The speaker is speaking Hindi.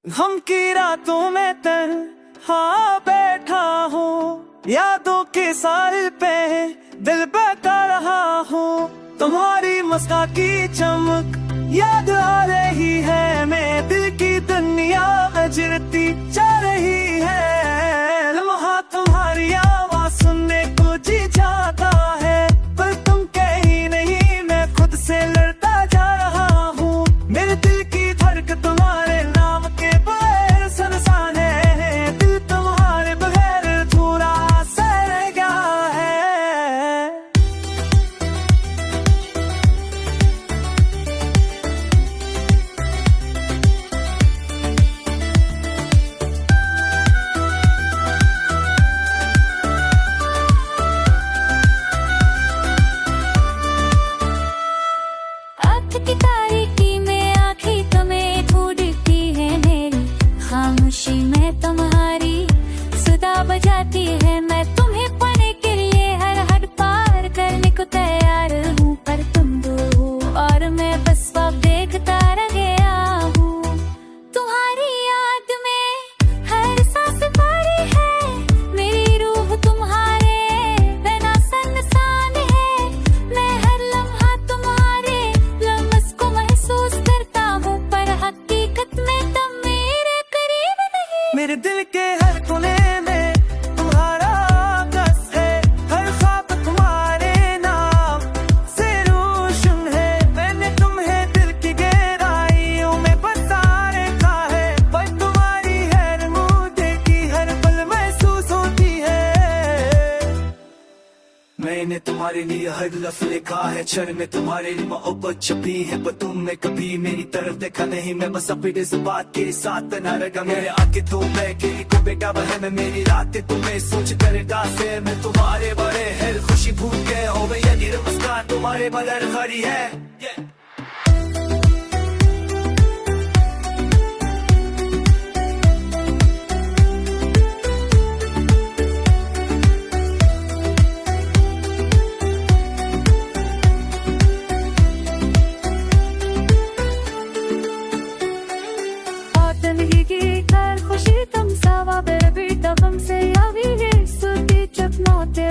गम की रातों में तन्हा बैठा हूँ, यादों के साल पे दिल बहका रहा हूँ। तुम्हारी मुस्कान की चमक याद आ रही है, मैं दिल की दुनिया अजरती जा रही है। लम्हा तुम्हारी आवाज़ सुनने को जी जाता है, पर तुम कहीं नहीं, मैं खुद से लड़ता जा रहा हूँ। मेरे दिल की धड़कन तुम्हारे नाम के बगैर सुनसान है, दिल तुम्हारे बगैर थोड़ा सा रह गया है। आँख की तारीकी में आँखें तुम्हें ढूंढती है, मेरी खामोशी में तुम्हारी सदा बजाती है। मैं तुम्हें पाने के लिए हर हद पार करने को तैयार हूँ, पर तुम दूर हो और मैं बस ख्वाब देखता रह गया हूँ। तुम्हारी याद में हर सांस भारी है, मेरी रूह तुम्हारे बिना सुनसान है। मैं हर लम्हा तुम्हारे लम्स को महसूस करता हूँ, पर हकीकत में तुम मेरे करीब नहीं। मेरे दिल के हर कोने में तुम्हारा आकाश है, हर ख्वाब तुम्हारे नाम से रोशन है। मैंने तुम्हें दिल की गहराइयों में बसा रखा है, पर तुम्हारी हर मुद्दे की हर पल महसूस होती है। मैंने तुम्हारे लिए हर लफ्ज़ लिखा है, क्षण में तुम्हारे लिए मोहब्बत छपी है, पर तुमने कभी मेरी तरफ देखा नहीं। मैं बस अपने जज्बात के साथ न रगा, मेरे आगे तो मैं अकेली को बेटा बहन, मेरी रातें तुम्हें सोच कर डांसे। मैं तुम्हारे बड़े हर खुशी भूल गए हो गई, यदि मुस्कान तुम्हारे बगैर खड़ी है। खुशी तुम सवा बेबी तब हमसे आवी है, सुती चकमोते